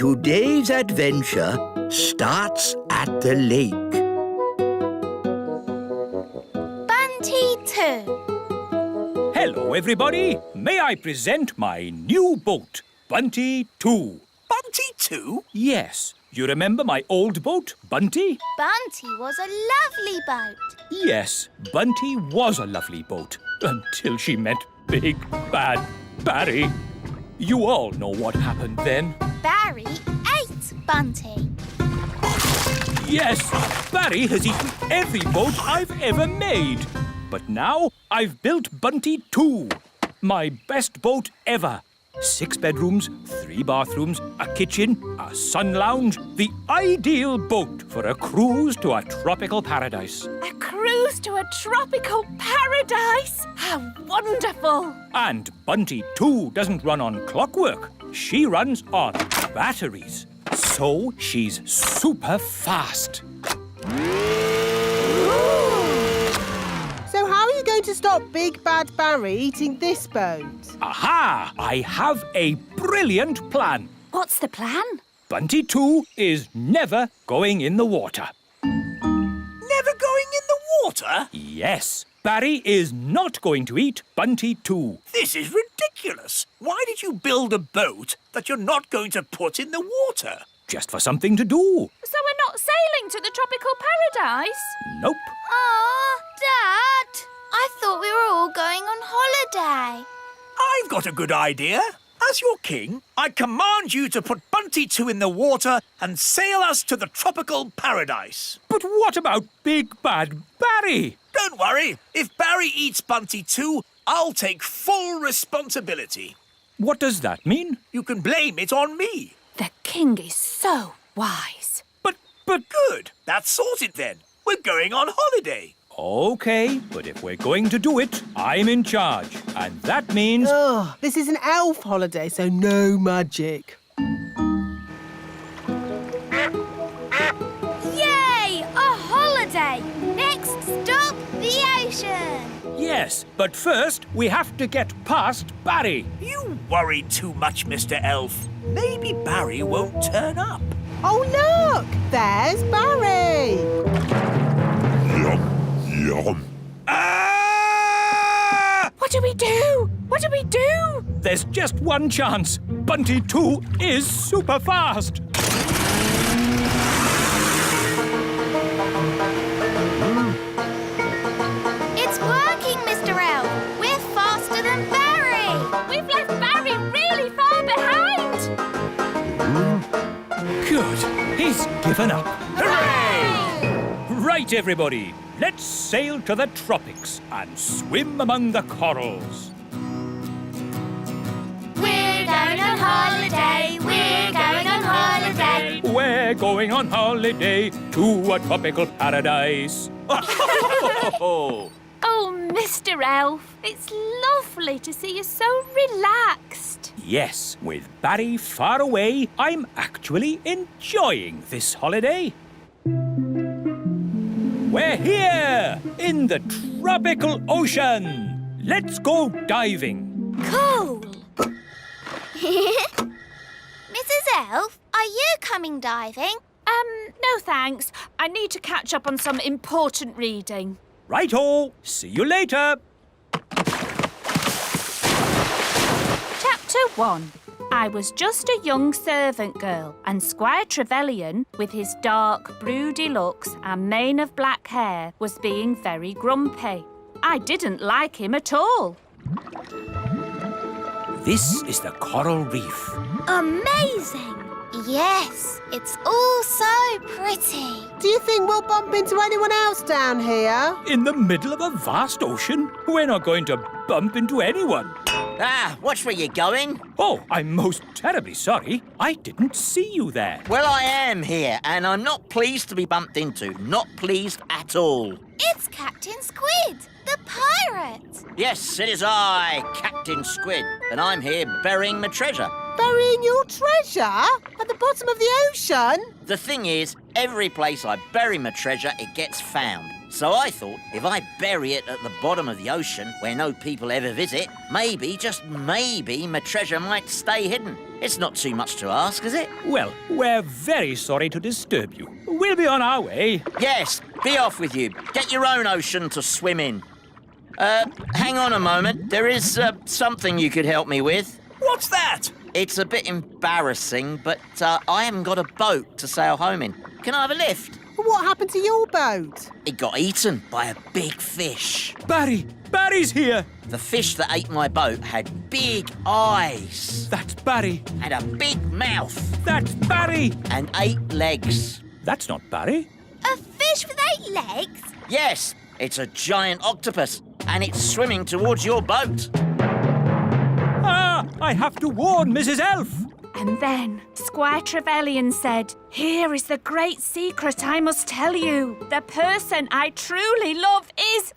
Today's adventure starts at the lake. Bunty 2. Hello, everybody. May I present my new boat, Bunty 2. Bunty 2? Yes. You remember my old boat, Bunty? Bunty was a lovely boat. Yes, Bunty was a lovely boat until she met Big Bad Barry. You all know what happened then. Barry ate Bunty. Yes, Barry has eaten every boat I've ever made. But now I've built Bunty 2, my best boat ever. 6 bedrooms, 3 bathrooms, a kitchen, a sun lounge. The ideal boat for a cruise to a tropical paradise. A cruise to a tropical paradise? How wonderful! And Bunty 2 doesn't run on clockwork. She runs on batteries. So she's super fast. So how are you going to stop Big Bad Barry eating this boat? Aha! I have a brilliant plan. What's the plan? Bunty 2 is never going in the water. Never going in the water? Yes, Barry is not going to eat Bunty 2. This is ridiculous. Why did you build a boat that you're not going to put in the water? Just for something to do. So we're not sailing to the tropical paradise? Nope. Aw, Dad. I thought we were all going on holiday. I've got a good idea. As your king, I command you to put Bunty 2 in the water and sail us to the tropical paradise. But what about Big Bad Barry? Don't worry. If Barry eats Bunty 2, I'll take full responsibility. What does that mean? You can blame it on me. The king is so wise. But... Good. That's sorted then. We're going on holiday. OK, but if we're going to do it, I'm in charge. And that means... Oh, this is an elf holiday, so no magic. Yay! A holiday! Next stop, the ocean. Yes, but first we have to get past Barry. You worry too much, Mr. Elf. Maybe Barry won't turn up. Oh, look! There's Barry! Ah! What do we do? What do we do? There's just one chance. Bunty 2 is super fast. It's working, Mr. Elf. We're faster than Barry. We've left Barry really far behind. Good. He's given up. Hooray! Right, everybody. Let's sail to the tropics and swim among the corals. We're going on holiday. We're going on holiday. We're going on holiday to a tropical paradise. Oh, Mr. Elf, it's lovely to see you so relaxed. Yes, with Barry far away, I'm actually enjoying this holiday. We're here in the tropical ocean. Let's go diving. Cool. Mrs. Elf, are you coming diving? No thanks. I need to catch up on some important reading. Righto. See you later. Chapter 1. I was just a young servant girl, and Squire Trevelyan, with his dark, broody looks and mane of black hair, was being very grumpy. I didn't like him at all. This is the coral reef. Amazing. Yes, it's all so pretty. Do you think we'll bump into anyone else down here? In the middle of a vast ocean? We're not going to bump into anyone. Ah, watch where you're going. Oh, I'm most terribly sorry. I didn't see you there. Well, I am here, and I'm not pleased to be bumped into. Not pleased at all. It's Captain Squid, the pirate. Yes, it is I, Captain Squid, and I'm here burying my treasure. Burying your treasure? At the bottom of the ocean? The thing is, every place I bury my treasure, it gets found. So I thought, if I bury it at the bottom of the ocean, where no people ever visit, maybe, just maybe, my treasure might stay hidden. It's not too much to ask, is it? Well, we're very sorry to disturb you. We'll be on our way. Yes, be off with you. Get your own ocean to swim in. Hang on a moment. There is something you could help me with. What's that? It's a bit embarrassing, but I haven't got a boat to sail home in. Can I have a lift? What happened to your boat? It got eaten by a big fish. Barry's here. The fish that ate my boat had big eyes That's Barry. and a big mouth That's Barry. and 8 legs. That's not Barry. A fish with 8 legs? Yes, it's a giant octopus, and it's swimming towards your boat. Ah, I have to warn Mrs. Elf. And then Squire Trevelyan said, "Here is the great secret I must tell you. The person I truly love is..."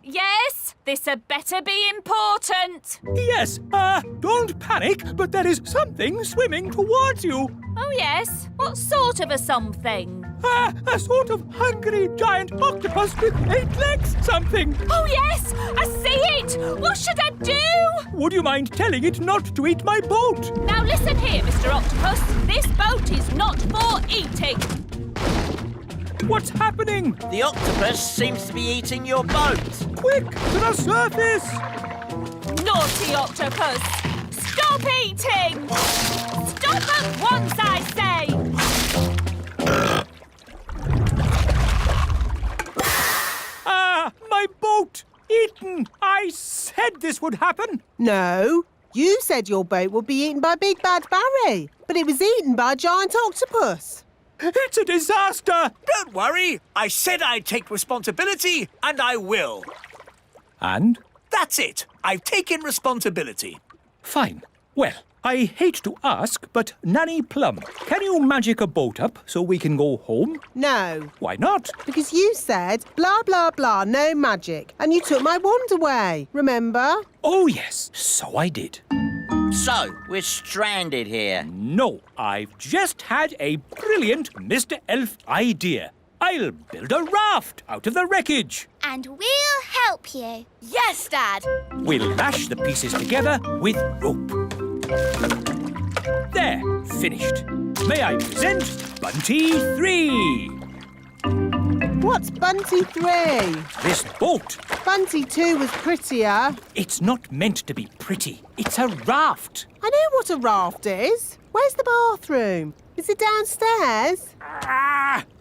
Yes, this had better be important. Yes, don't panic, but there is something swimming towards you. Oh, yes? What sort of a something? A sort of hungry giant octopus with 8 legs something. Oh, yes! I see it! What should I do? Would you mind telling it not to eat my boat? Now listen here, Mr. Octopus. This boat is not for eating. What's happening? The octopus seems to be eating your boat. Quick, to the surface! Naughty octopus! Stop eating! Stop at once, I say! My boat! Eaten! I said this would happen! No, you said your boat would be eaten by Big Bad Barry, but it was eaten by a giant octopus. It's a disaster! Don't worry. I said I'd take responsibility, and I will. And? That's it. I've taken responsibility. Fine. Well, I hate to ask, but Nanny Plum, can you magic a boat up so we can go home? No, Why not? because you said blah, blah, blah, no magic, and you took my wand away, remember? Oh, yes, so I did. So, we're stranded here. No, I've just had a brilliant Mr. Elf idea. I'll build a raft out of the wreckage. And we'll help you. Yes, Dad. We'll lash the pieces together with rope. There, finished. May I present Bunty 3? What's Bunty 3? This boat, Bunty 2 was prettier. it's not meant to be pretty. It's a raft. I know what a raft is. Where's the bathroom? Is it downstairs?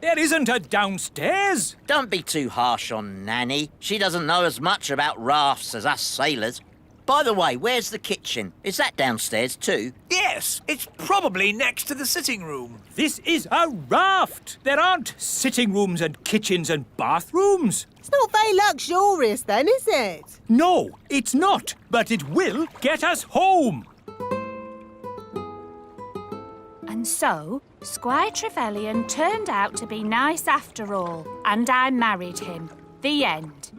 There isn't a downstairs. Don't be too harsh on Nanny. She doesn't know as much about rafts as us sailors. By the way, where's the kitchen? Is that downstairs too? Yes, it's probably next to the sitting room. This is a raft. There aren't sitting rooms and kitchens and bathrooms. It's not very luxurious then, is it? No, it's not, but it will get us home. And so, Squire Trevelyan turned out to be nice after all, and I married him. The end.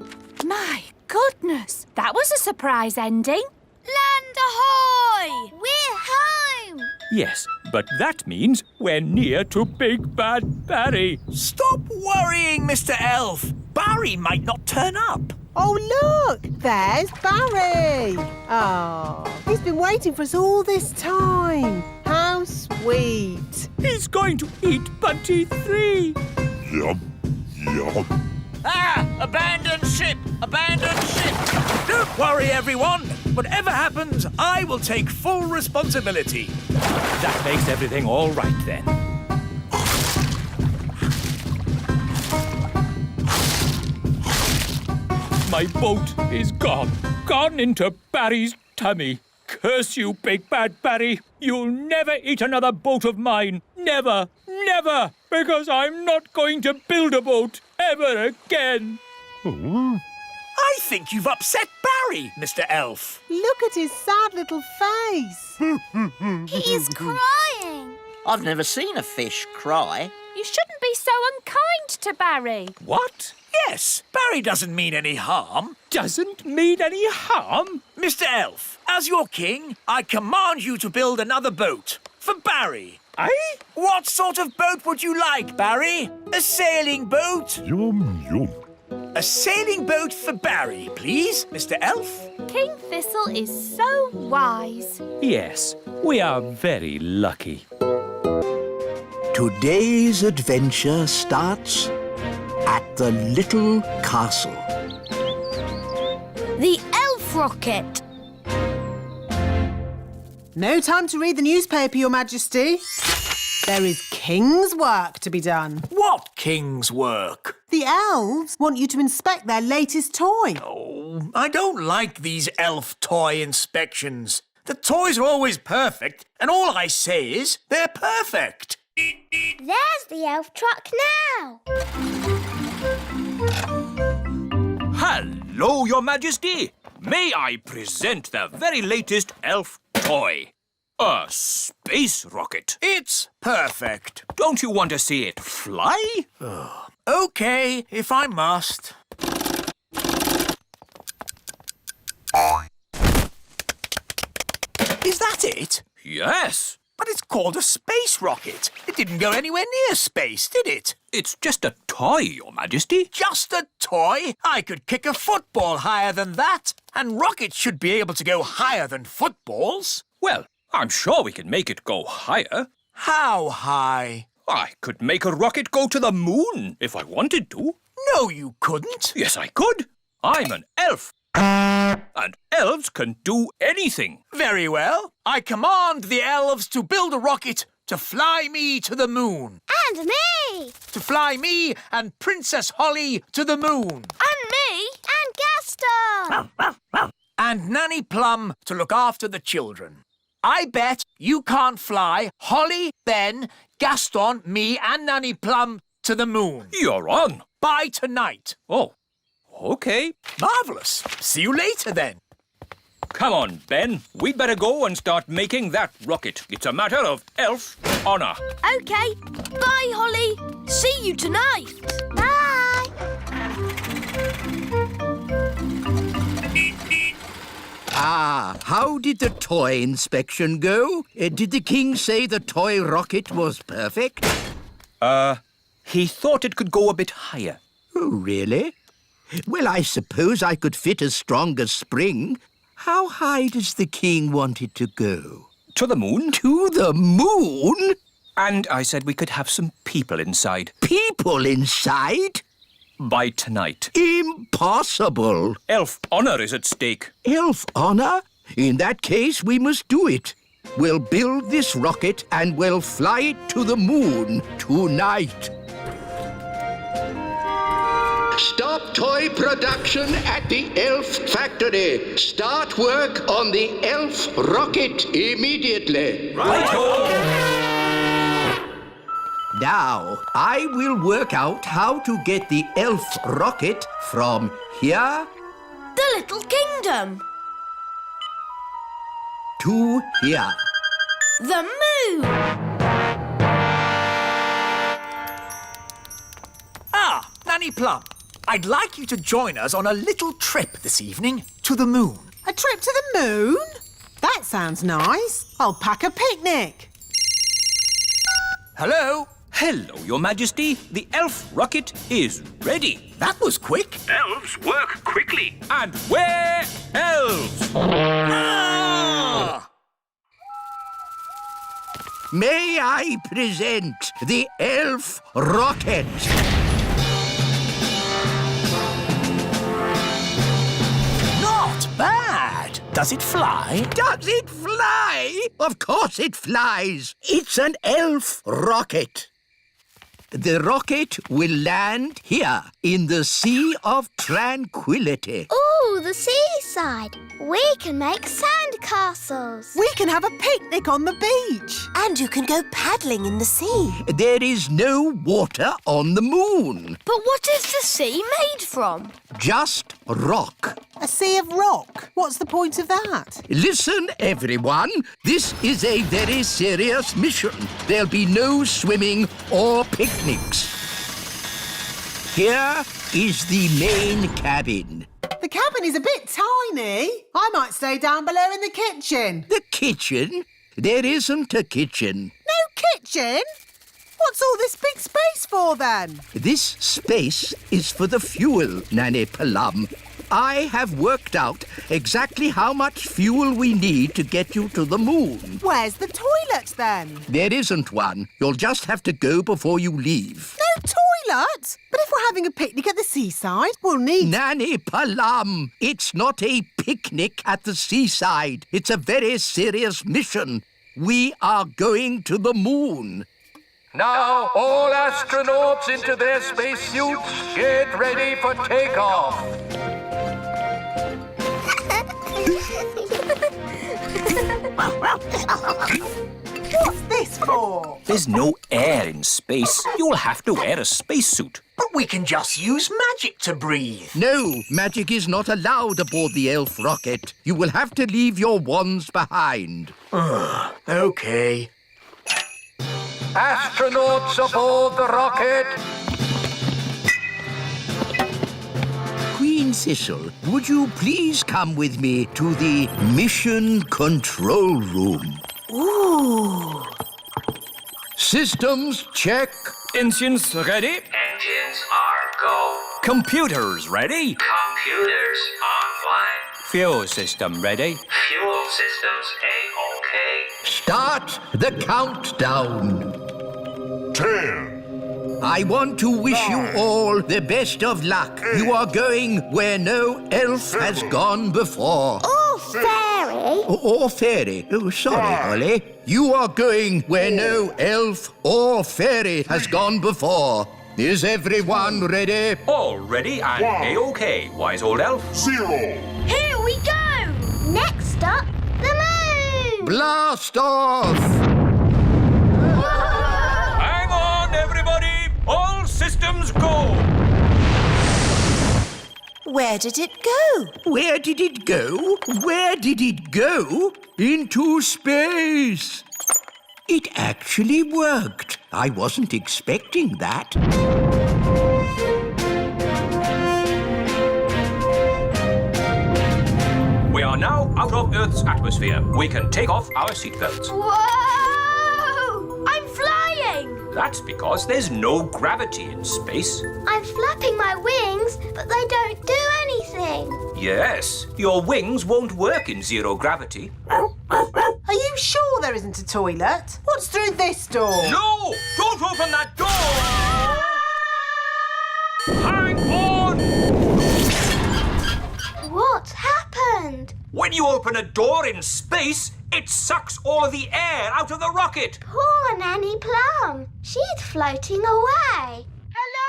My goodness, that was a surprise ending. Land ahoy! We're home! Yes, but that means we're near to Big Bad Barry. Stop worrying, Mr. Elf. Barry might not turn up. Oh, look! There's Barry! Oh, he's been waiting for us all this time. How sweet. He's going to eat Bunty 3. Yum, yum. Ah! Abandoned ship! Abandoned ship! Don't worry, everyone. Whatever happens, I will take full responsibility. That makes everything all right then. My boat is gone. Gone into Barry's tummy. Curse you, Big Bad Barry. You'll never eat another boat of mine. Never, never. Because I'm not going to build a boat ever again. I think you've upset Barry, Mr. Elf. Look at his sad little face. He is crying. I've never seen a fish cry. You shouldn't be so unkind to Barry. What? Yes, Barry doesn't mean any harm. Doesn't mean any harm? Mr. Elf, as your king, I command you to build another boat for Barry. Aye? What sort of boat would you like, Barry? A sailing boat? Yum, yum. A sailing boat for Barry, please, Mr. Elf. King Thistle is so wise. Yes, we are very lucky. Today's adventure starts at the little castle. The elf rocket. No time to read the newspaper, Your Majesty. There is king's work to be done. What king's work? The elves want you to inspect their latest toy. Oh, I don't like these elf toy inspections. The toys are always perfect, and all I say is they're perfect. There's the elf truck now. Hello, Your Majesty. May I present the very latest elf toy? A space rocket. It's perfect. Don't you want to see it fly? OK, if I must. Is that it? Yes. But it's called a space rocket. It didn't go anywhere near space, did it? It's just a toy, Your Majesty. Just a toy? I could kick a football higher than that. And rockets should be able to go higher than footballs. Well, I'm sure we can make it go higher. How high? I could make a rocket go to the moon if I wanted to. No, you couldn't. Yes, I could. I'm an elf. And elves can do anything. Very well. I command the elves to build a rocket to fly me to the moon. And me. To fly me and Princess Holly to the moon. And me. And Gaston. And Nanny Plum to look after the children. I bet you can't fly Holly, Ben, Gaston, me and Nanny Plum to the moon. You're on. By tonight. Oh, OK. Marvellous. See you later then. Come on, Ben. We'd better go and start making that rocket. It's a matter of elf honour. OK. Bye, Holly. See you tonight. Bye. Ah, how did the toy inspection go? Did the king say the toy rocket was perfect? He thought it could go a bit higher. Oh, really? Well, I suppose I could fit a stronger spring. How high does the king want it to go? To the moon. To the moon? And I said we could have some people inside. People inside? By tonight. Impossible. Elf honour is at stake. Elf honour? In that case, we must do it. We'll build this rocket and we'll fly it to the moon tonight. Stop toy production at the elf factory. Start work on the elf rocket immediately. Righto! Now, I will work out how to get the elf rocket from here The Little Kingdom. to here. The moon. Ah, Nanny Plum. I'd like you to join us on a little trip this evening to the moon. A trip to the moon? That sounds nice. I'll pack a picnic. Hello? Hello, Your Majesty. The elf rocket is ready. That was quick. Elves work quickly. And we're elves. Ah! May I present the elf rocket? Not bad. Does it fly? Does it fly? Of course it flies. It's an elf rocket. The rocket will land here in the Sea of Tranquility. Ooh, the seaside. We can make sand castles. We can have a picnic on the beach. And you can go paddling in the sea. There is no water on the moon. But what is the sea made from? Just rock. A sea of rock. What's the point of that? Listen, everyone. This is a very serious mission. There'll be no swimming or picnics. Here is the main cabin. The cabin is a bit tiny. I might stay down below in the kitchen. The kitchen? There isn't a kitchen. No kitchen? What's all this big space for then? This space is for the fuel, Nanny Plum. I have worked out exactly how much fuel we need to get you to the moon. Where's the toilet then? There isn't one. You'll just have to go before you leave. No toilet? But if we're having a picnic at the seaside, we'll need... Nanny Plum, it's not a picnic at the seaside. It's a very serious mission. We are going to the moon. Now, all astronauts into their spacesuits. Get ready for takeoff. What's this for? There's no air in space. You'll have to wear a spacesuit. But we can just use magic to breathe. No, magic is not allowed aboard the elf rocket. You will have to leave your wands behind. OK. Astronauts aboard the rocket. Queen Thistle, would you please come with me to the mission control room? Ooh. Systems check. Engines ready? Engines are go. Computers ready? Computers online. Fuel system ready? Fuel systems A-OK. Start the countdown. 10. I want to wish you all the best of luck. You are going where no elf has gone before. Oh, fairy. Or fairy. Oh, sorry, Holly. You are going where no elf or fairy has gone before. Is everyone ready? All ready and A-OK, wise old elf. 0. Here we go. Next up, the moon. Blast off! Hang on, everybody! All systems go! Where did it go? Where did it go? Where did it go? Into space. It actually worked. I wasn't expecting that. We are now out of Earth's atmosphere. We can take off our seatbelts. Whoa! I'm flying. That's because there's no gravity in space. I'm flapping my wings, but they don't do anything. Yes, your wings won't work in zero gravity. Are you sure there isn't a toilet? What's through this door? No! Don't open that door! Hang on! What's happened? When you open a door in space, it sucks all of the air out of the rocket. Poor Nanny Plum. She's floating away. Hello!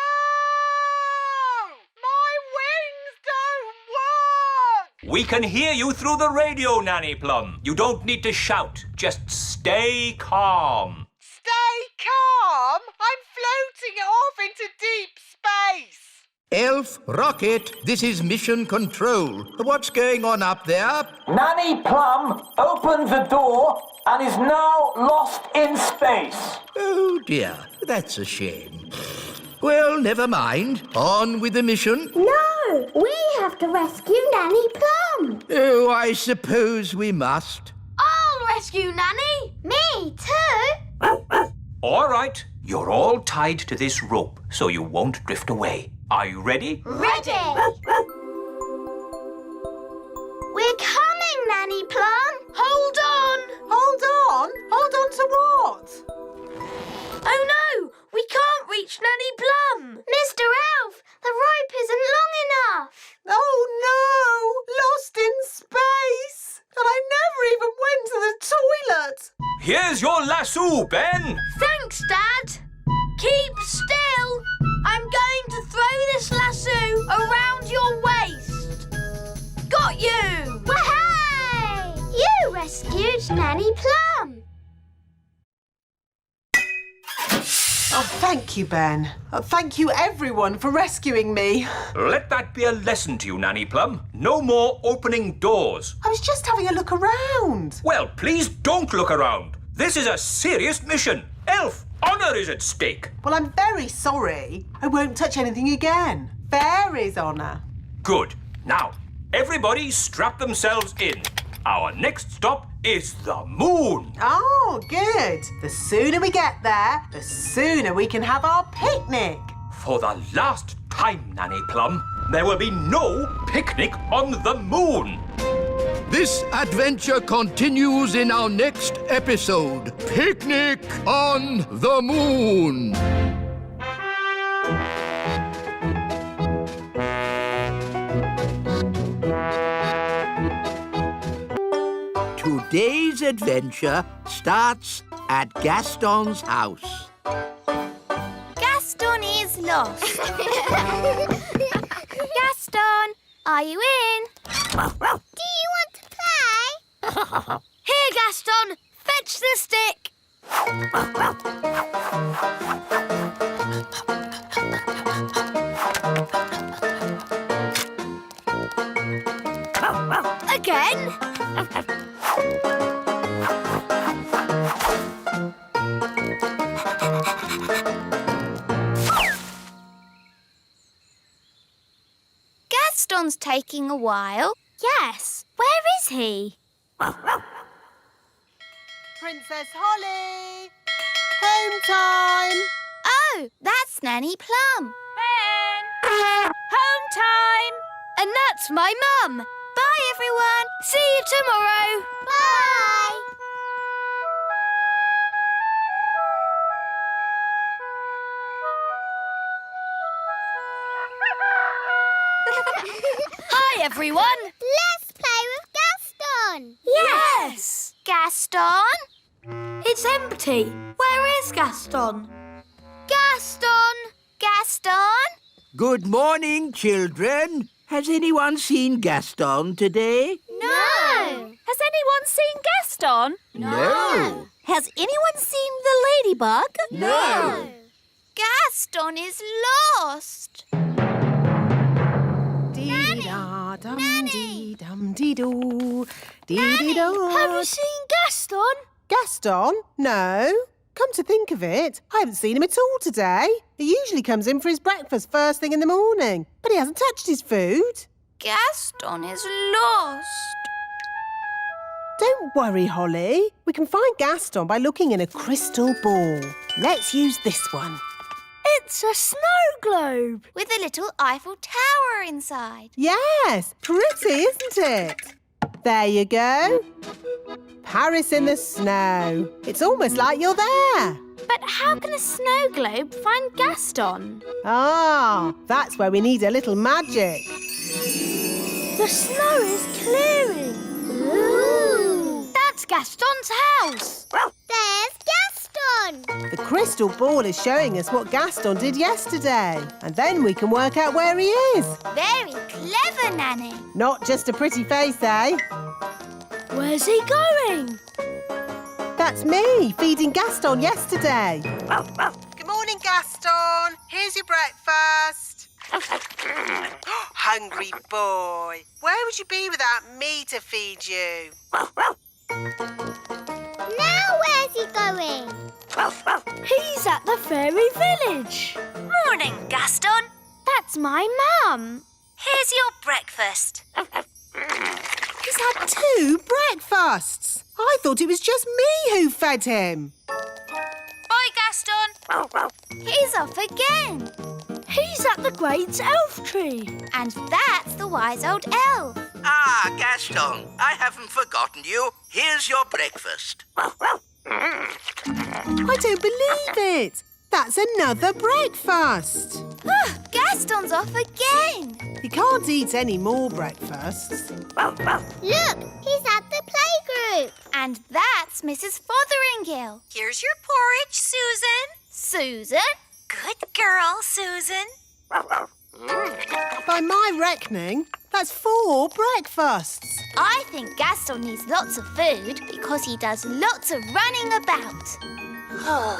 My wings don't work! We can hear you through the radio, Nanny Plum. You don't need to shout. Just stay calm. Stay calm! I'm floating off into deep space! Elf Rocket, this is mission control. What's going on up there? Nanny Plum opened the door and is now lost in space. Oh dear, that's a shame. Well, never mind. On with the mission. No, we have to rescue Nanny Plum. Oh, I suppose we must. I'll rescue Nanny. Me too. All right, you're all tied to this rope so you won't drift away. Are you ready? Ready. We're coming, Nanny Plum. Hold on. Hold on? Hold on to what? Oh no, we can't reach Nanny Plum. Mr. Elf, the rope isn't long enough. Oh no! Lost in space! And I never even went to the toilet! Here's your lasso, Ben. Thanks, Dad. Keep still. I'm going to throw this lasso around your waist. Got you! Wahey! You rescued Nanny Plum. Oh, thank you, Ben. Thank you, everyone, for rescuing me. Let that be a lesson to you, Nanny Plum. No more opening doors. I was just having a look around. Well, please don't look around. This is a serious mission. Elf, honour is at stake. Well, I'm very sorry. I won't touch anything again. Fairy's honour. Good. Now, everybody strap themselves in. Our next stop is the moon. Oh, good. The sooner we get there, the sooner we can have our picnic. For the last time, Nanny Plum, There will be no picnic on the moon. This adventure continues in our next episode. Picnic on the Moon. Today's adventure starts at Gaston's house. Gaston is lost. Gaston, are you in? Do you want to play? Here, Gaston, fetch the stick. Again. Gaston's taking a while. Yes. Where is he? Princess Holly! Home time! Oh, that's Nanny Plum. Ben! Home time! And that's my mum. Bye, everyone. See you tomorrow. Bye. Hi, everyone. Let's play with Gaston. Yes. Gaston? It's empty. Where is Gaston? Gaston! Gaston? Good morning, children. Has anyone seen Gaston today? No. Has anyone seen Gaston? No. Has anyone seen the ladybug? No. Gaston is lost. Dee-da-dum-dee-dum-dee-doo. Have Dee-dee-da. you seen Gaston? Gaston? No. Come to think of it, I haven't seen him at all today. He usually comes in for his breakfast first thing in the morning, but he hasn't touched his food. Gaston is lost. Don't worry, Holly. We can find Gaston by looking in a crystal ball. Let's use this one. It's a snow globe with a little Eiffel Tower inside. Yes, pretty, isn't it? There you go. Paris in the snow. It's almost like you're there. But how can a snow globe find Gaston? Ah, that's where we need a little magic. The snow is clearing. Ooh. That's Gaston's house. There's Gaston. The crystal ball is showing us what Gaston did yesterday. And then we can work out where he is. Very clever, Nanny. Not just a pretty face, eh? Where's he going? That's me, feeding Gaston yesterday. Good morning, Gaston. Here's your breakfast. Hungry boy. Where would you be without me to feed you? Now where's he going? He's at the fairy village. Morning, Gaston. That's my mum. Here's your breakfast. He's had 2 breakfasts. I thought it was just me who fed him. Bye, Gaston. He's off again. He's at the great elf tree. And that's the wise old elf. Ah, Gaston, I haven't forgotten you. Here's your breakfast. I don't believe it. That's another breakfast. Gaston's off again. He can't eat any more breakfasts. Look, he's at the playgroup. And that's Mrs. Fotheringill. Here's your porridge, Susan. Susan? Good girl, Susan. By my reckoning, that's 4 breakfasts. I think Gaston needs lots of food because he does lots of running about. Oh,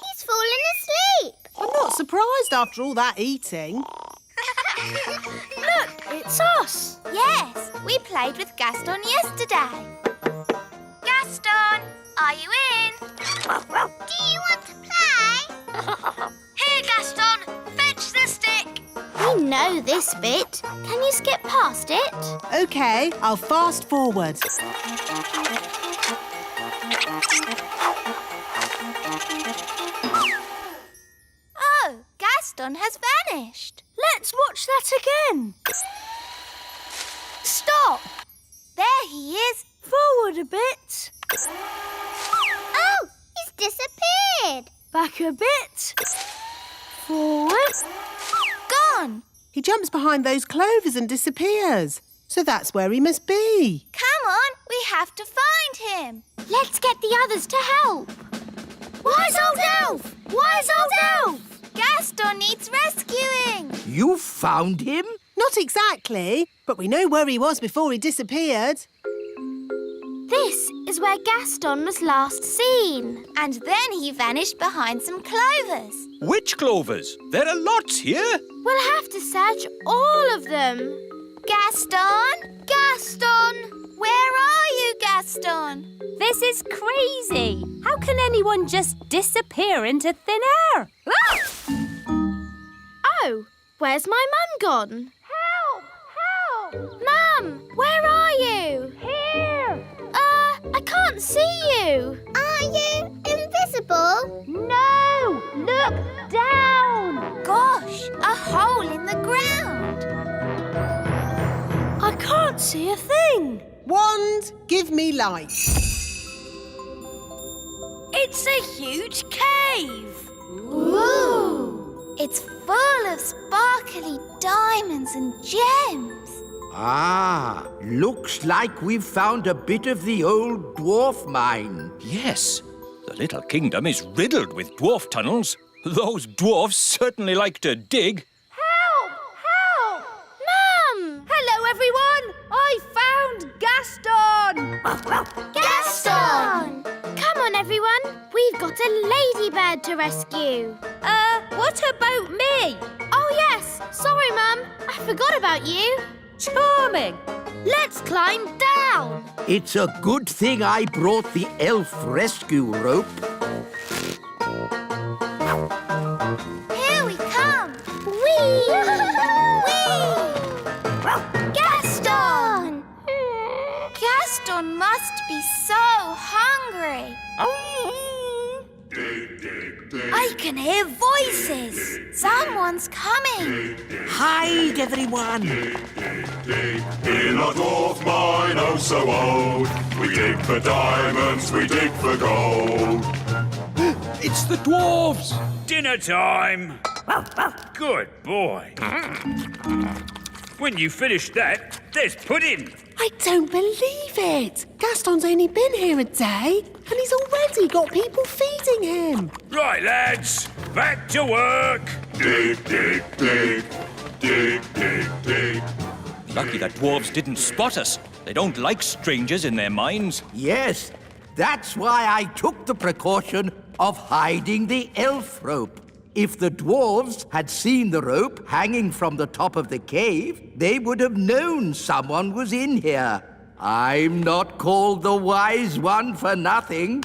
he's fallen asleep. I'm not surprised after all that eating. Look, it's us. Yes, we played with Gaston yesterday. Gaston, are you in? Do you want to play? Here, Gaston, fetch the stick. We know this bit. Can you skip past it? OK, I'll fast forward. Gaston has vanished. Let's watch that again. Stop! There he is. Forward a bit. Oh, he's disappeared. Back a bit. Forward. Gone. He jumps behind those clovers and disappears. So that's where he must be. Come on, we have to find him. Let's get the others to help. Wise old elf! Wise old elf! Gaston needs rescuing. You found him? Not exactly, but we know where he was before he disappeared. This is where Gaston was last seen. And then he vanished behind some clovers. Which clovers? There are lots here. We'll have to search all of them. Gaston! Gaston! Where are you, Gaston? This is crazy. How can anyone just disappear into thin air? Ah! Oh, where's my mum gone? Help! Help! Mum, where are you? Here! I can't see you. Are you invisible? No! Look down! Gosh, a hole in the ground. I can't see a thing. Wand, give me light. It's a huge cave. Ooh! It's full of sparkly diamonds and gems. Ah, looks like we've found a bit of the old dwarf mine. Yes, the little kingdom is riddled with dwarf tunnels. Those dwarfs certainly like to dig. Help! Help! Mum! Hello, everyone! I found Gaston! Gaston! Come on, everyone. We've got a ladybird to rescue. What about me? Oh, yes. Sorry, Mum. I forgot about you. Charming! Let's climb down! It's a good thing I brought the elf rescue rope. Here we come! Whee! Whee! Gaston! Gaston must be so hungry. I can hear voices. Someone's coming. Hide, everyone. In a dwarf mine, oh so old, we dig for diamonds, we dig for gold. It's the dwarves! Dinner time! Good boy. When you finish that, there's pudding. I don't believe it. Gaston's only been here a day and he's already got people feeding him. Right, lads, back to work. Dig, dig, dig, dig, dig, dig. Lucky that dwarves didn't spot us. They don't like strangers in their mines. Yes, that's why I took the precaution of hiding the elf rope. If the dwarves had seen the rope hanging from the top of the cave, they would have known someone was in here. I'm not called the wise one for nothing.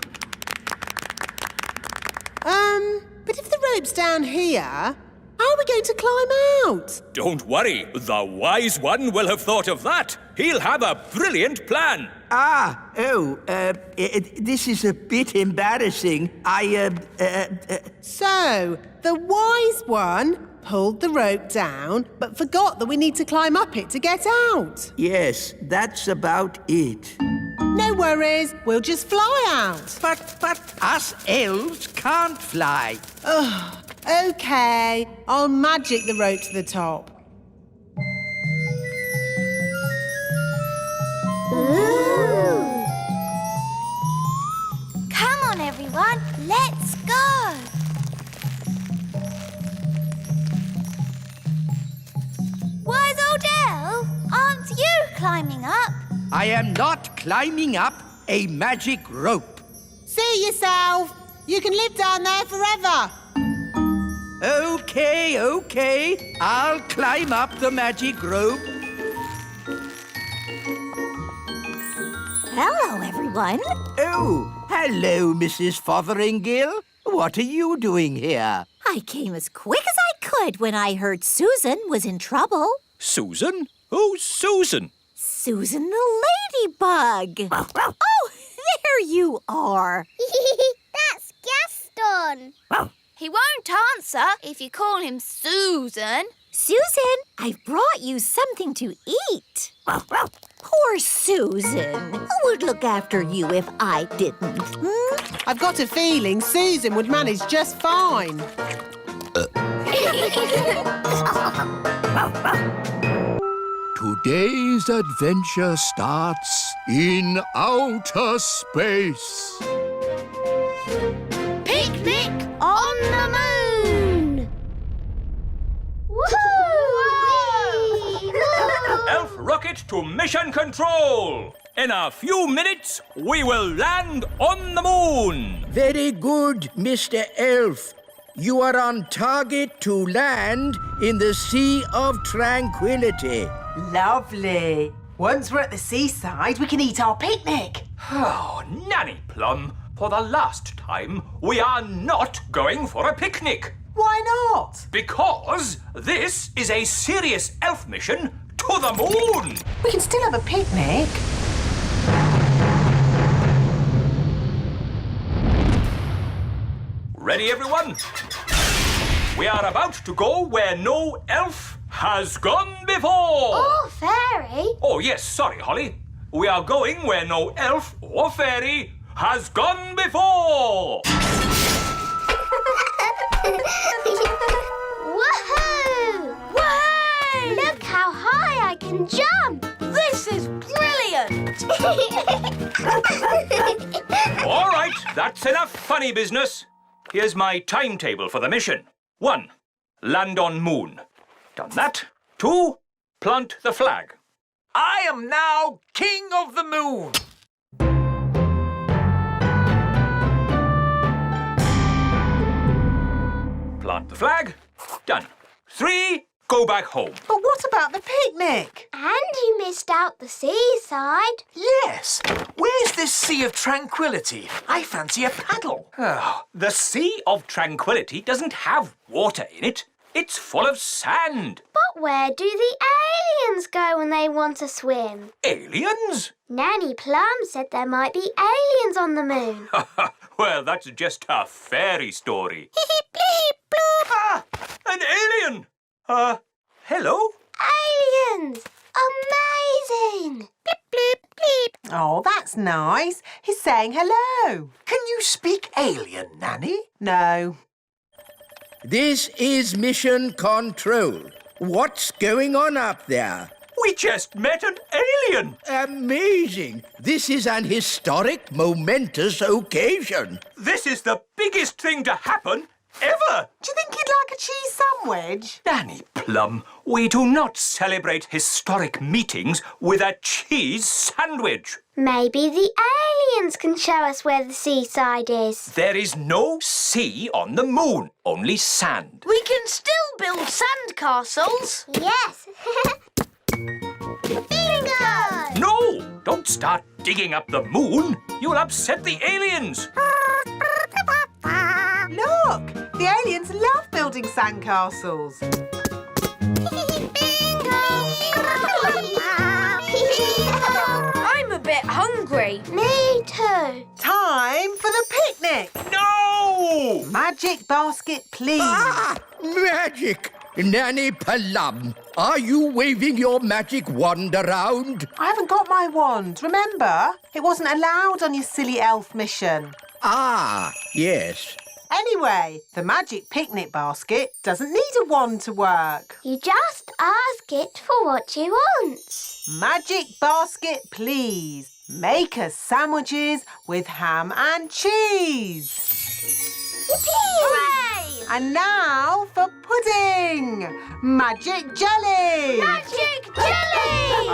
But if the rope's down here, how are we going to climb out? Don't worry, the wise one will have thought of that. He'll have a brilliant plan. This is a bit embarrassing. So, the wise one pulled the rope down, but forgot that we need to climb up it to get out. Yes, that's about it. No worries, we'll just fly out. But us elves can't fly. Okay, I'll magic the rope to the top. Ooh. Come on, everyone, let's go. Wise old elf, aren't you climbing up? I am not climbing up a magic rope. See yourself. You can live down there forever. Okay. I'll climb up the magic rope. Hello, everyone. Oh, hello, Mrs. Fotheringill. What are you doing here? I came as quick as I could when I heard Susan was in trouble. Susan? Who's Susan? Susan the ladybug. Oh, there you are. That's Gaston. He won't answer if you call him Susan. Susan, I've brought you something to eat. Poor Susan. Who would look after you if I didn't? I've got a feeling Susan would manage just fine. Today's adventure starts in outer space. Picnic on the moon! Woohoo! Elf rocket to mission control! In a few minutes, we will land on the moon! Very good, Mr. Elf. You are on target to land in the Sea of Tranquility. Lovely. Once we're at the seaside, we can eat our picnic. Oh, Nanny Plum, for the last time, we are not going for a picnic. Why not? Because this is a serious elf mission to the moon. We can still have a picnic. Ready, everyone? We are about to go where no elf has gone before. Or fairy. Oh, yes, sorry, Holly. We are going where no elf or fairy has gone before. Woohoo! Whee! Look how high I can jump! This is brilliant! All right, that's enough funny business. Here's my timetable for the mission. 1, land on moon. Done that. 2, plant the flag. I am now king of the moon. Plant the flag. Done. 3, go back home. But what about the picnic? And you missed out the seaside. Yes. Where's this Sea of Tranquility? I fancy a paddle. Oh, the Sea of Tranquility doesn't have water in it. It's full of sand. But where do the aliens go when they want to swim? Aliens? Nanny Plum said there might be aliens on the moon. Well, that's just a fairy story. Ah, an alien! Hello? Aliens! Amazing! Bleep, bleep, bleep. Oh, that's nice. He's saying hello. Can you speak alien, Nanny? No. This is Mission Control. What's going on up there? We just met an alien. Amazing. This is an historic, momentous occasion. This is the biggest thing to happen ever. Do you think he'd like a cheese sandwich? Nanny Plum, we do not celebrate historic meetings with a cheese sandwich. Maybe the aliens can show us where the seaside is. There is no sea on the moon, only sand. We can still build sand castles. Yes. Bingo! No! Don't start digging up the moon. You'll upset the aliens. Look! The aliens love building sandcastles. I'm a bit hungry. Me too. Time for the picnic. No! Magic basket, please. Ah! Magic! Nanny Plum, are you waving your magic wand around? I haven't got my wand, remember? It wasn't allowed on your silly elf mission. Ah, yes. Anyway, the magic picnic basket doesn't need a wand to work. You just ask it for what you want. Magic basket, please. Make us sandwiches with ham and cheese. Hooray! And now for pudding. Magic jelly. Magic jelly!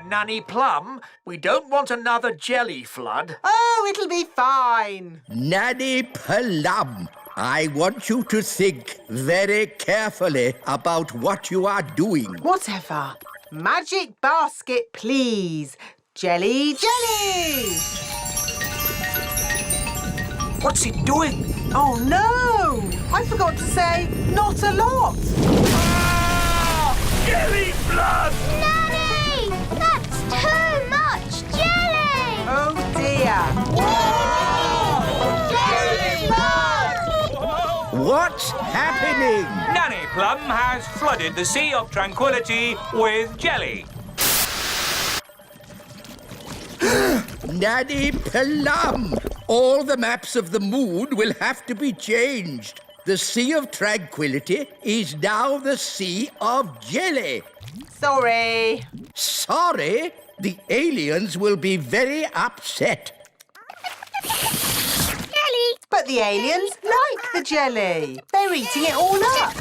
Nanny Plum, we don't want another jelly flood. Oh, it'll be fine. Nanny Plum, I want you to think very carefully about what you are doing. Whatever. Magic basket, please. Jelly, jelly. What's it doing? Oh, no! I forgot to say not a lot. Jelly flood! Nanny! That's too much jelly! Oh, dear. Jelly flood! What What's happening? Nanny Plum has flooded the Sea of Tranquility with jelly. Nanny Plum! All the maps of the moon will have to be changed. The Sea of Tranquility is now the Sea of Jelly. Sorry. Sorry? The aliens will be very upset. Jelly! But the aliens like the jelly. They're eating it all up.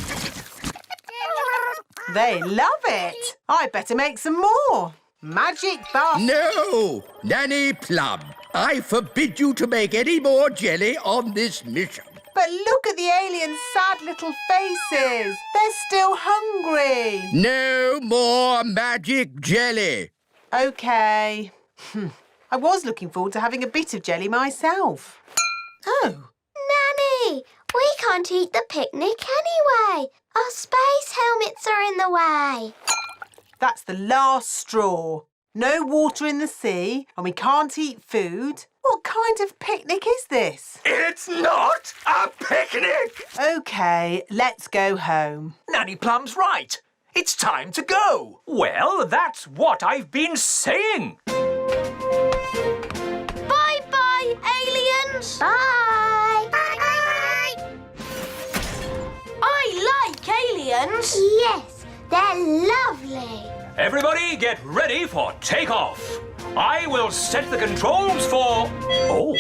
They love it. I better make some more. Magic basket. No! Nanny Plum, I forbid you to make any more jelly on this mission. But look at the aliens' sad little faces. They're still hungry. No more magic jelly. OK. I was looking forward to having a bit of jelly myself. Oh. Nanny, we can't eat the picnic anyway. Our space helmets are in the way. That's the last straw. No water in the sea and we can't eat food. What kind of picnic is this? It's not a picnic! OK, let's go home. Nanny Plum's right. It's time to go. Well, that's what I've been saying. Bye-bye, aliens. Bye. I like aliens. Yes, they're lovely. Everybody get ready for takeoff. I will set the controls for... Oh.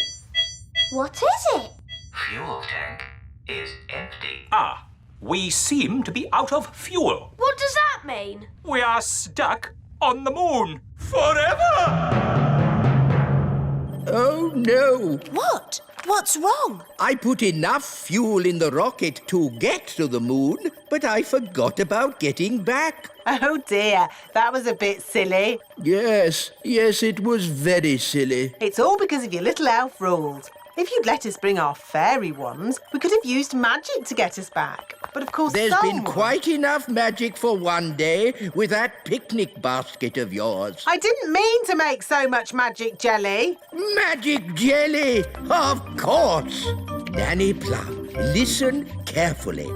What is it? Fuel tank is empty. Ah, we seem to be out of fuel. What does that mean? We are stuck on the moon forever. Oh, no. What? What's wrong? I put enough fuel in the rocket to get to the moon, but I forgot about getting back. Oh dear, that was a bit silly. Yes, it was very silly. It's all because of your little elf rules. If you'd let us bring our fairy wands, we could have used magic to get us back. But of course There's been quite enough magic for one day with that picnic basket of yours. I didn't mean to make so much magic jelly. Magic jelly, of course. Nanny Plum, listen carefully.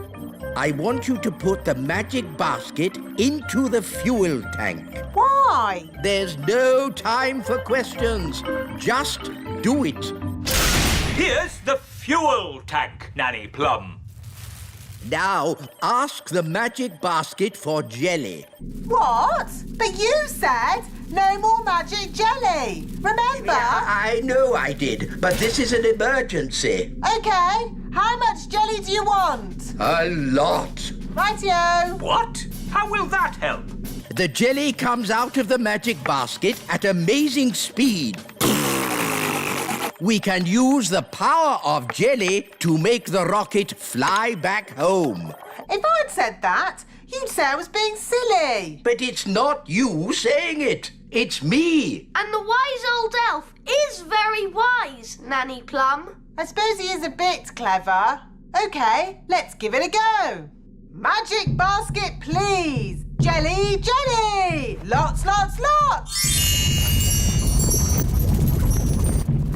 I want you to put the magic basket into the fuel tank. Why? There's no time for questions. Just do it. Here's the fuel tank, Nanny Plum. Now, ask the magic basket for jelly. What? But you said no more magic jelly. Remember? I know I did, but this is an emergency. OK, how much jelly do you want? A lot. Rightio. What? How will that help? The jelly comes out of the magic basket at amazing speed. We can use the power of jelly to make the rocket fly back home. If I'd said that, you'd say I was being silly. But it's not you saying it. It's me. And the wise old elf is very wise, Nanny Plum. I suppose he is a bit clever. OK, let's give it a go. Magic basket, please. Jelly, jelly. Lots, lots, lots.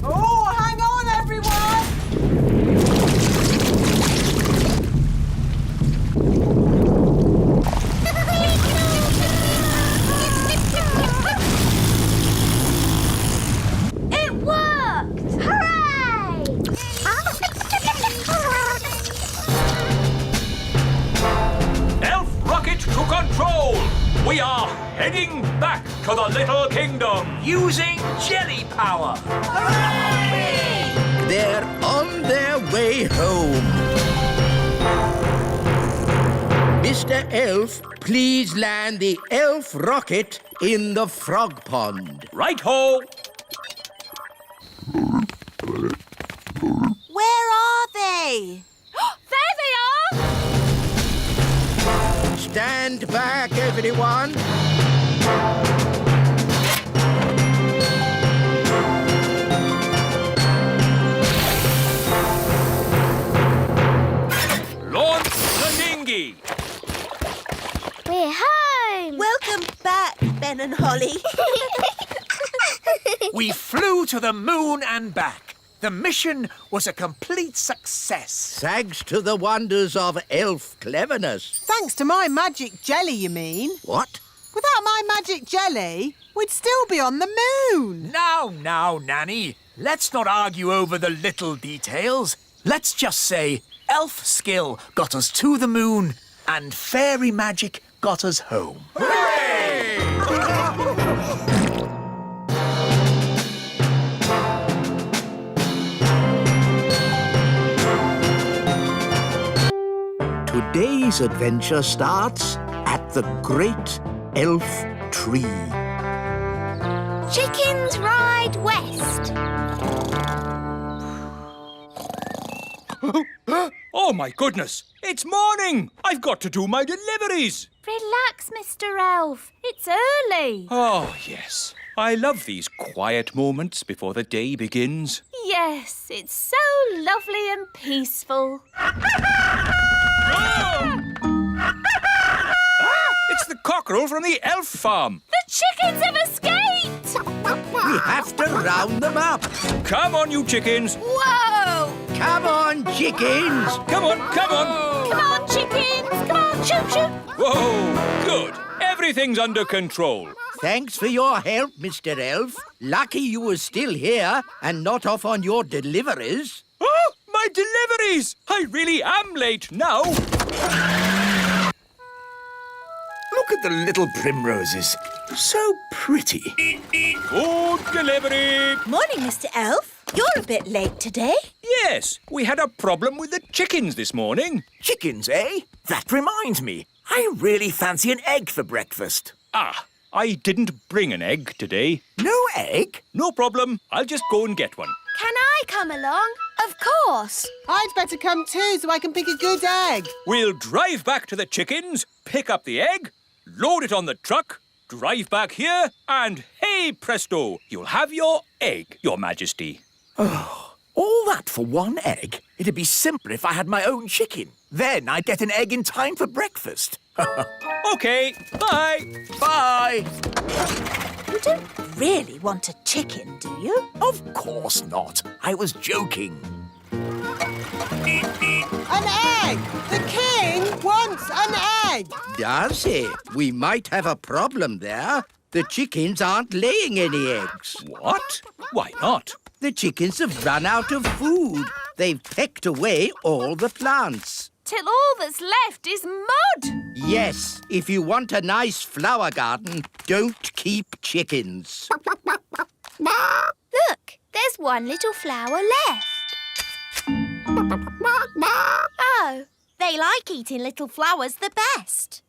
Oh, hang on, everyone! It worked! Hooray! Elf rocket to control. We are heading back to the Little Kingdom. Using jelly power. Hooray! They're on their way home. Mr. Elf, please land the elf rocket in the frog pond. Right-ho. Where are they? There they are! Stand back, everyone. Launch the dinghy. We're home. Welcome back, Ben and Holly. We flew to the moon and back. The mission was a complete success. Thanks to the wonders of elf cleverness. Thanks to my magic jelly, you mean? What? Without my magic jelly, we'd still be on the moon. Now, Nanny. Let's not argue over the little details. Let's just say elf skill got us to the moon and fairy magic got us home. Today's adventure starts at the Great Elf Tree. Chickens ride west. Oh, my goodness! It's morning! I've got to do my deliveries! Relax, Mr. Elf. It's early. Oh, yes. I love these quiet moments before the day begins. Yes, it's so lovely and peaceful. It's the cockerel from the elf farm. The chickens have escaped! We have to round them up. Come on, you chickens. Whoa! Come on, chickens. Come on. Come on, chickens! Come on, shoot, shoot! Whoa, good. Everything's under control. Thanks for your help, Mr. Elf. Lucky you were still here and not off on your deliveries. Oh, my deliveries! I really am late now. Look at the little primroses. So pretty. Food delivery. Morning, Mr. Elf. You're a bit late today. Yes, we had a problem with the chickens this morning. Chickens, eh? That reminds me. I really fancy an egg for breakfast. Ah, I didn't bring an egg today. No egg? No problem. I'll just go and get one. Can I come along? Of course. I'd better come too so I can pick a good egg. We'll drive back to the chickens, pick up the egg, load it on the truck, drive back here, and hey presto, you'll have your egg, Your Majesty. Oh, all that for one egg? It'd be simpler if I had my own chicken. Then I'd get an egg in time for breakfast. OK, bye. Bye. You don't really want a chicken, do you? Of course not. I was joking. An egg! The king wants an egg! Does he? We might have a problem there. The chickens aren't laying any eggs. What? Why not? The chickens have run out of food. They've pecked away all the plants. Till all that's left is mud. Yes, if you want a nice flower garden, don't keep chickens. Look, there's one little flower left. Oh, they like eating little flowers the best.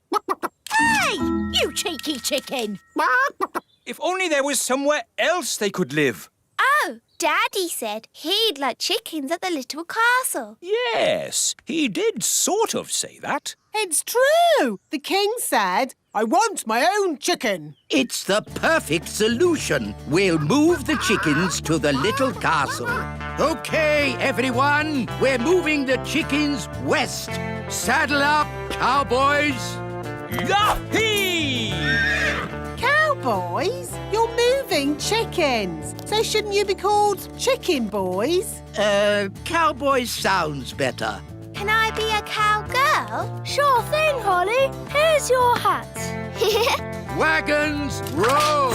Hey, you cheeky chicken! If only there was somewhere else they could live. Oh, Daddy said he'd like chickens at the little castle. Yes, he did sort of say that. It's true. The king said, I want my own chicken. It's the perfect solution. We'll move the chickens to the little castle. OK, everyone, we're moving the chickens west. Saddle up, cowboys. Yahee! Cowboys? You're moving chickens. So shouldn't you be called chicken boys? Cowboys sounds better. Can I be a cowgirl? Sure thing, Holly. Here's your hat. Wagons, roll!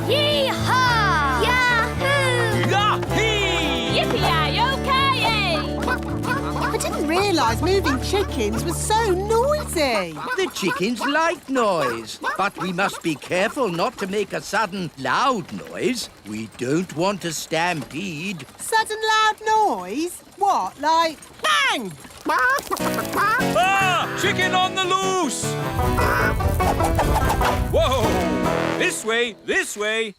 Yee-haw! Yahoo! Yahee! Yippee-yi-yo-ki-yay! I didn't realise moving chickens was so noisy. The chickens like noise, but we must be careful not to make a sudden loud noise. We don't want a stampede. Sudden loud noise? What, like bang? Ah! Chicken on the loose! Whoa! This way, this way.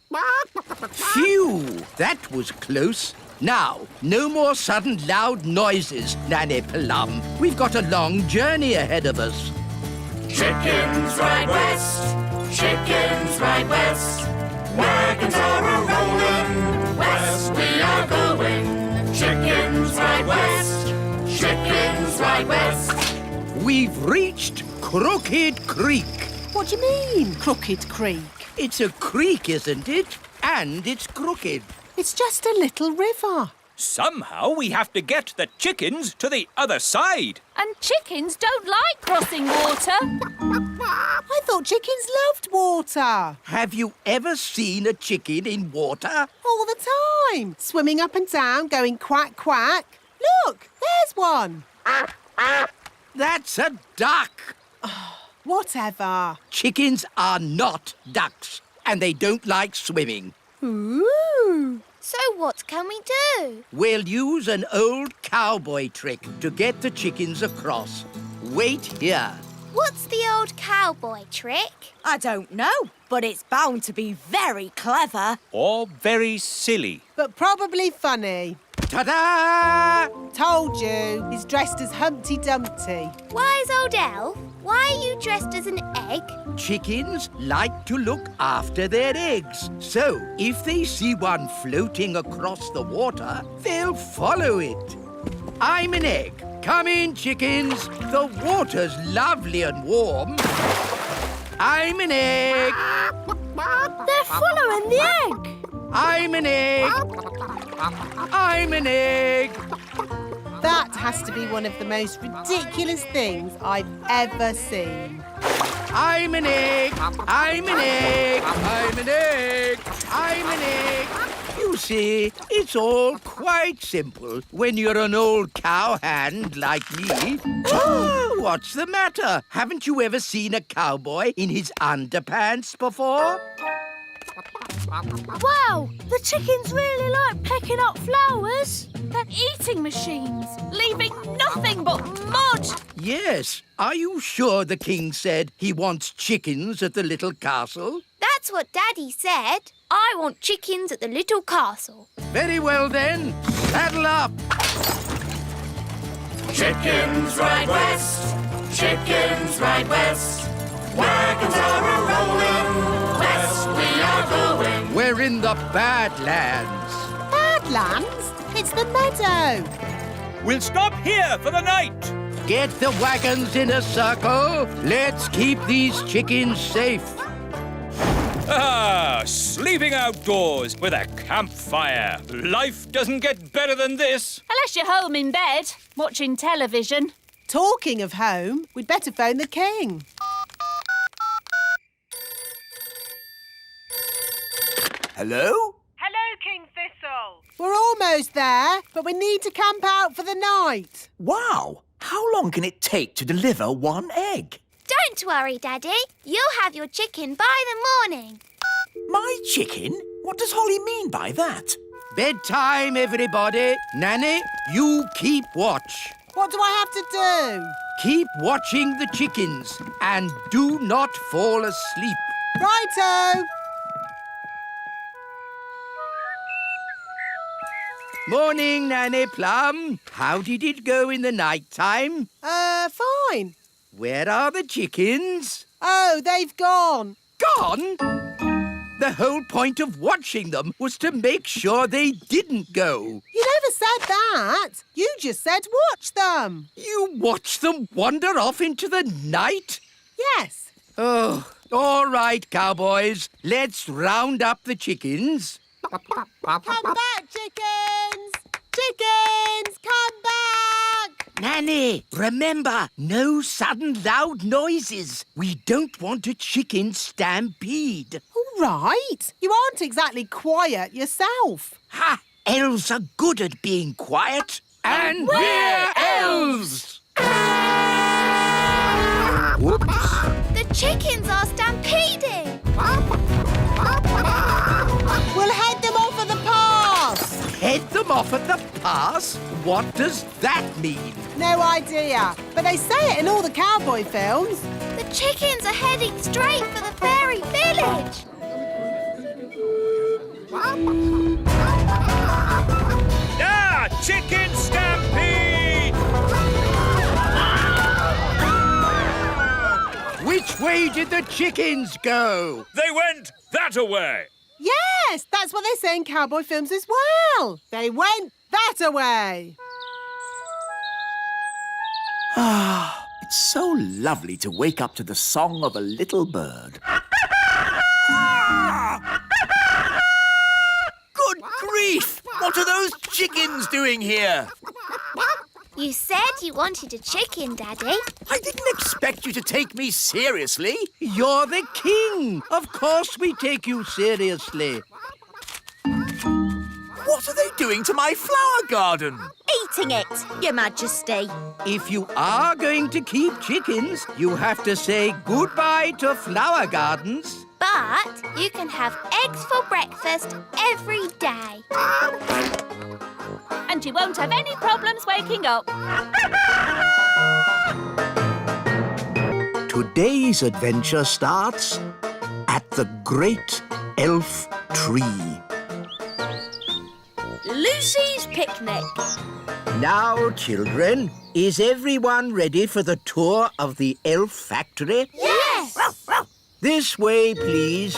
Phew! That was close. Now, no more sudden loud noises, Nanny Plum. We've got a long journey ahead of us. Chickens ride west, chickens ride west. Wagons are a-rolling, west we are going. Chickens ride west, chickens ride west. We've reached Crooked Creek. What do you mean, Crooked Creek? It's a creek, isn't it? And it's crooked. It's just a little river. Somehow we have to get the chickens to the other side. And chickens don't like crossing water. I thought chickens loved water. Have you ever seen a chicken in water? All the time. Swimming up and down, going quack, quack. Look, there's one. That's a duck. Whatever. Chickens are not ducks, and they don't like swimming. Ooh. So what can we do? We'll use an old cowboy trick to get the chickens across. Wait here. What's the old cowboy trick? I don't know, but it's bound to be very clever. Or very silly. But probably funny. Ta-da! Told you, he's dressed as Humpty Dumpty. Wise old elf, why are you dressed as an egg? Chickens like to look after their eggs. So, if they see one floating across the water, they'll follow it. I'm an egg. Come in, chickens. The water's lovely and warm. I'm an egg. They're following the egg. I'm an egg. I'm an egg. That has to be one of the most ridiculous things I've ever seen. I'm an egg. I'm an egg. I'm an egg. I'm an egg. You see, it's all quite simple when you're an old cowhand like me. What's the matter? Haven't you ever seen a cowboy in his underpants before? Wow, the chickens really like picking up flowers. They're eating machines, leaving nothing but mud. Yes. Are you sure the king said he wants chickens at the little castle? That's what Daddy said. I want chickens at the little castle. Very well then. Saddle up. Chickens ride west, chickens ride west. Wagons are a-rolling, west we are going. We're in the Badlands. Badlands? It's the meadow. We'll stop here for the night. Get the wagons in a circle. Let's keep these chickens safe. Ah, sleeping outdoors with a campfire. Life doesn't get better than this. Unless you're home in bed, watching television. Talking of home, we'd better phone the king. Hello? Hello, King Thistle. We're almost there, but we need to camp out for the night. Wow! How long can it take to deliver one egg? Don't worry, Daddy. You'll have your chicken by the morning. My chicken? What does Holly mean by that? Bedtime, everybody. Nanny, you keep watch. What do I have to do? Keep watching the chickens and do not fall asleep. Righto. Morning, Nanny Plum. How did it go in the night time? Fine. Where are the chickens? Oh, they've gone. Gone? The whole point of watching them was to make sure they didn't go. You never said that. You just said watch them. You watched them wander off into the night? Yes. Oh, all right, cowboys. Let's round up the chickens. Come back, chickens! Chickens, come back! Nanny, remember, no sudden loud noises. We don't want a chicken stampede. All right. You aren't exactly quiet yourself. Ha! Elves are good at being quiet. And we're elves! Whoops. The chickens are stampeding. We'll head them off at the pass. Head them off at the pass? What does that mean? No idea. But they say it in all the cowboy films. The chickens are heading straight for the fairy village. Ah! Chicken stampede! Which way did the chickens go? They went that-a-way. Yes, that's what they say in cowboy films as well. They went that-a-way. Ah, it's so lovely to wake up to the song of a little bird. Good grief! What are those chickens doing here? You said you wanted a chicken, Daddy. I didn't expect you to take me seriously. You're the king. Of course we take you seriously. What are they doing to my flower garden? Eating it, Your Majesty. If you are going to keep chickens, you have to say goodbye to flower gardens. But you can have eggs for breakfast every day. And you won't have any problems waking up. Today's adventure starts at the Great Elf Tree. Lucy's picnic. Now, children, is everyone ready for the tour of the elf factory? Yes! This way, please.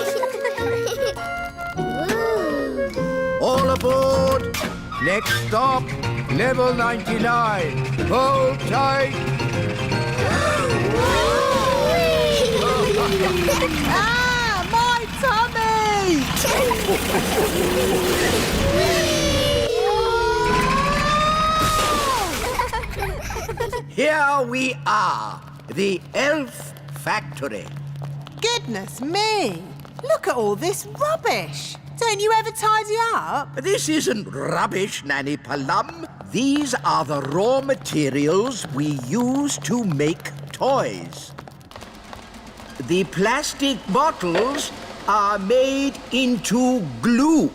All aboard. Next stop, level 99. Hold tight. Ah, my tummy! Here we are, the elf factory. Goodness me! Look at all this rubbish. Don't you ever tidy up? This isn't rubbish, Nanny Plum. These are the raw materials we use to make toys. The plastic bottles are made into gloop.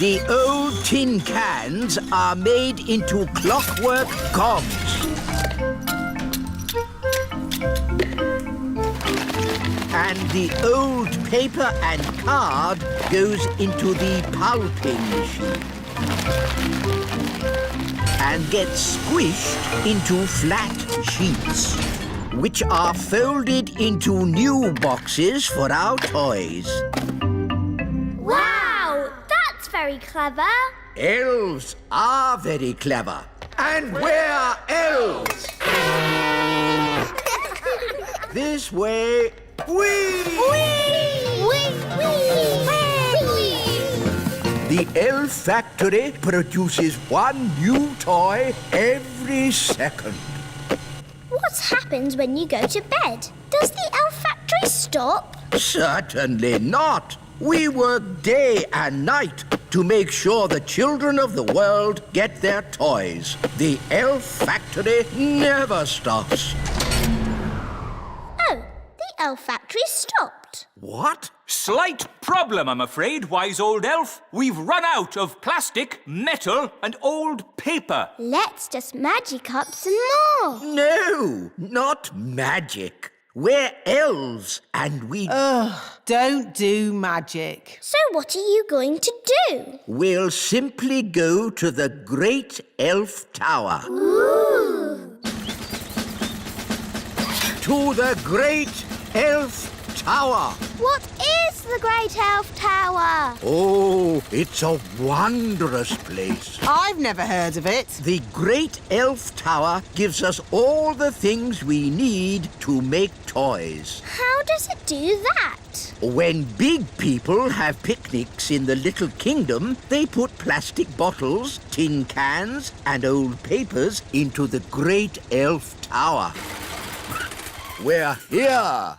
The old tin cans are made into clockwork cogs. And the old paper and card goes into the pulping machine and gets squished into flat sheets, which are folded into new boxes for our toys. Wow! That's very clever. Elves are very clever. And we're elves! This way. Whee! The elf factory produces one new toy every second. What happens when you go to bed? Does the elf factory stop? Certainly not. We work day and night to make sure the children of the world get their toys. The elf factory never stops. Oh, the elf factory stopped. What? Slight problem, I'm afraid, wise old elf. We've run out of plastic, metal, and old paper. Let's just magic up some more. No, not magic. We're elves, and we... Don't do magic. So what are you going to do? We'll simply go to the Great Elf Tower. Ooh. To the Great Elf Tower. What is the Great Elf Tower? Oh, it's a wondrous place. I've never heard of it. The Great Elf Tower gives us all the things we need to make toys. How does it do that? When big people have picnics in the Little Kingdom, they put plastic bottles, tin cans, and old papers into the Great Elf Tower. We're here.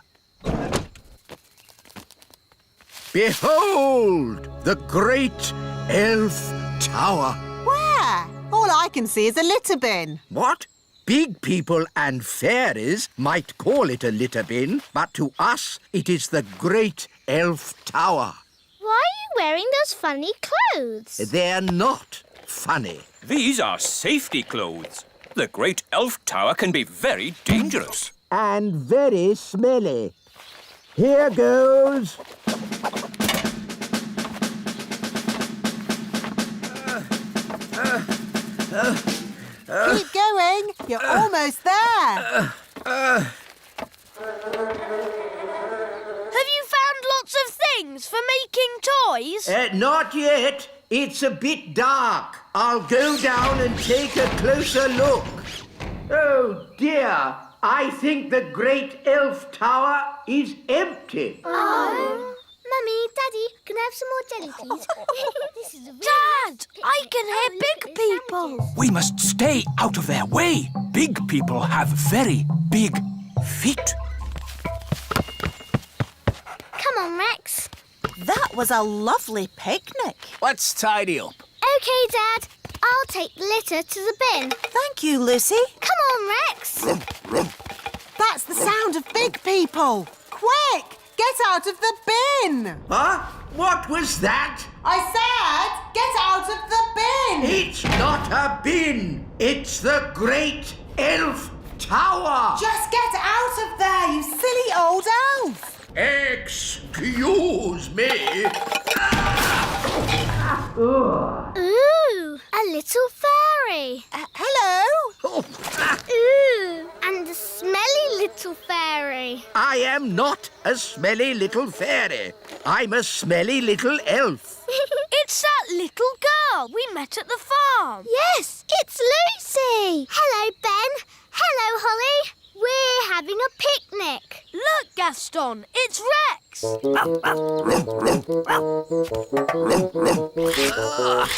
Behold, the Great Elf Tower. Where? All I can see is a litter bin. What? Big people and fairies might call it a litter bin, but to us it is the Great Elf Tower. Why are you wearing those funny clothes? They're not funny. These are safety clothes. The Great Elf Tower can be very dangerous. And very smelly. Here goes. Keep going. You're almost there. Have you found lots of things for making toys? Not yet. It's a bit dark. I'll go down and take a closer look. Oh, dear. I think the great elf tower is empty. Oh. Mummy, Daddy, can I have some more jelly, please? This is a Dad, I can hear big people. We must stay out of their way. Big people have very big feet. Come on, Rex. That was a lovely picnic. Let's tidy up. OK, Dad. I'll take the litter to the bin. Thank you, Lucy. Come on, Rex. That's the sound of big people. Quick! Get out of the bin! Huh? What was that? I said, get out of the bin! It's not a bin. It's the great elf tower. Just get out of there, you silly old elf! Excuse me. Ooh, a little fairy. Hello? Ooh, and a smelly little fairy. I am not a smelly little fairy. I'm a smelly little elf. It's that little girl we met at the farm. Yes, it's Lucy. Hello, Ben. Hello, Holly. We're having a picnic. Look, Gaston, it's Rex.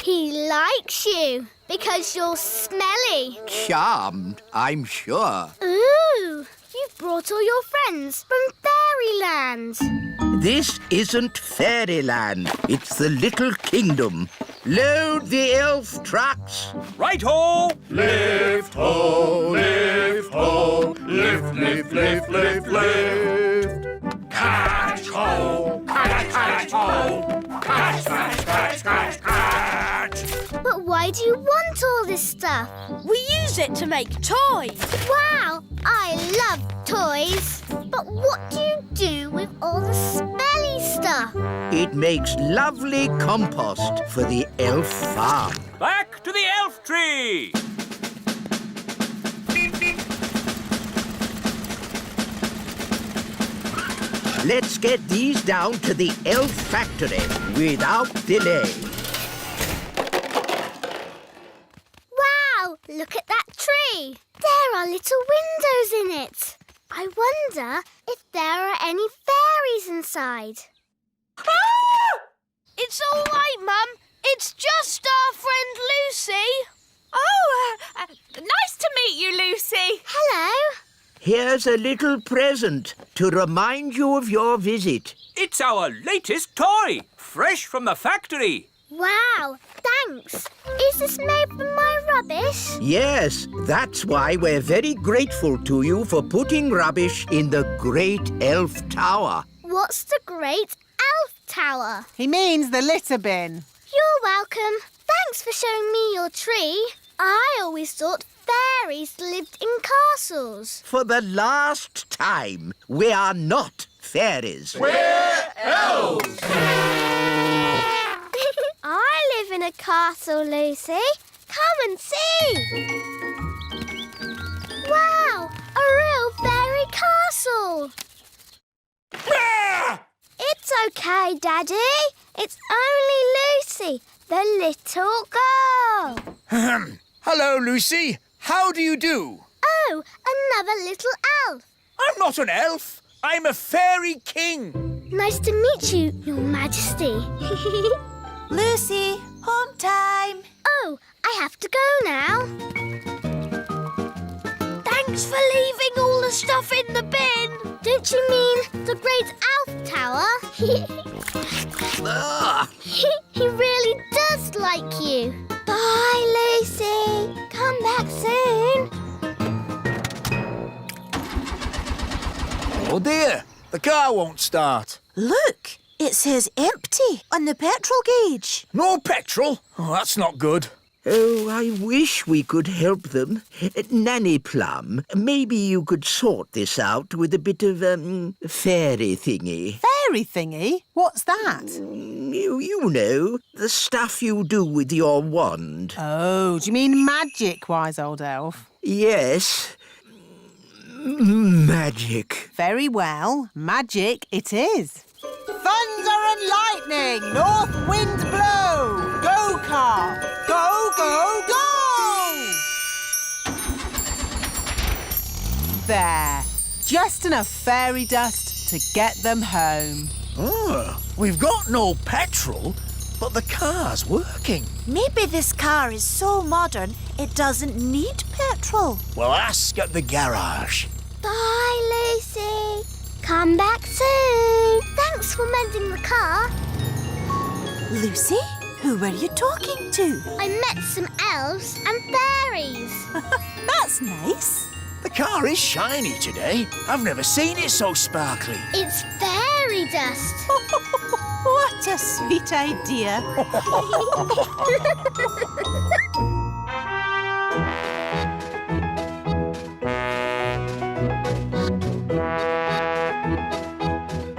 He likes you because you're smelly. Charmed, I'm sure. Ooh, you've brought all your friends from Fairyland. This isn't fairyland. It's the little kingdom. Load the elf trucks. Right-ho! Lift ho, lift ho, lift, lift, lift, lift, lift. Catch ho, catch, catch ho, catch, catch, catch, catch, catch. But why do you want all this stuff? We use it to make toys. Wow, I love toys. But what do you do with all the smelly stuff? It makes lovely compost for the elf farm. Back to the elf tree! Let's get these down to the elf factory without delay. Wow, look at that tree. There are little windows in it. I wonder if there are any fairies inside. It's all right, Mum. It's just our friend Lucy. Oh, nice to meet you, Lucy. Hello. Here's a little present to remind you of your visit. It's our latest toy, fresh from the factory. Wow, thanks. Is this made from my rubbish? Yes, that's why we're very grateful to you for putting rubbish in the Great Elf Tower. What's the Great Elf Tower? He means the litter bin. You're welcome. Thanks for showing me your tree. I always thought fairies lived in castles. For the last time, we are not fairies. We're elves. I live in a castle, Lucy. Come and see. Wow, a real fairy castle. It's okay, Daddy. It's only Lucy, the little girl. Hello, Lucy. How do you do? Oh, another little elf. I'm not an elf. I'm a fairy king. Nice to meet you, Your Majesty. Lucy, home time. Oh, I have to go now. Thanks for leaving all the stuff in the bin. Don't you mean the Great Elf Tower? He really does like you. Bye, Lucy. Come back soon. Oh dear, the car won't start. Look, it says empty on the petrol gauge. No petrol? Oh, that's not good. Oh, I wish we could help them. Nanny Plum, maybe you could sort this out with a bit of, fairy thingy. Fairy thingy? What's that? You know, the stuff you do with your wand. Oh, do you mean magic, wise old elf? Yes. Magic. Very well. Magic it is. Thunder and lightning! North wind blow! Go, car! Go, go, go! There. Just enough fairy dust to get them home. Oh, we've got no petrol, but the car's working. Maybe this car is so modern it doesn't need petrol. Well, ask at the garage. Bye, Lucy. Come back soon. Thanks for mending the car. Lucy, who were you talking to? I met some elves and fairies. That's nice. The car is shiny today. I've never seen it so sparkly. It's fairy dust. What a sweet idea.